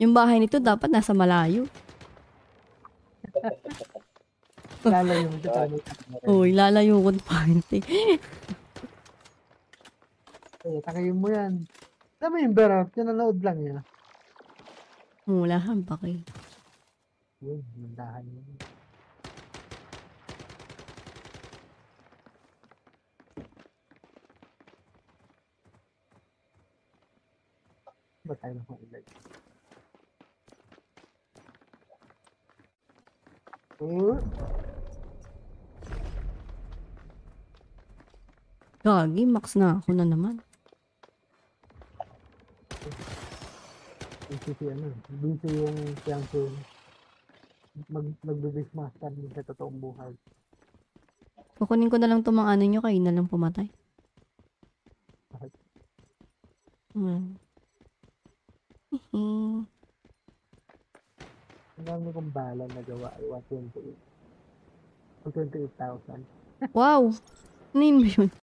Yung bahay nito dapat nasa malayo. Lalayo mo dito. Uy, lalayo ko pa. Takayin mo yan. Alam mo yung Berot, nanonood lang yan. Mula hambak eh. Yun, mandahan mo. Ba tayo na ilay? Gagi, max na ako na naman. Busy yung fiancé. Mag-base master din sa totoong buhay. Kukunin ko na lang itong mga ano nyo, kayo na lang pumatay. Bakit? Ang dami kong bala na gawa ay 128. 128,000. Wow! Ano yun?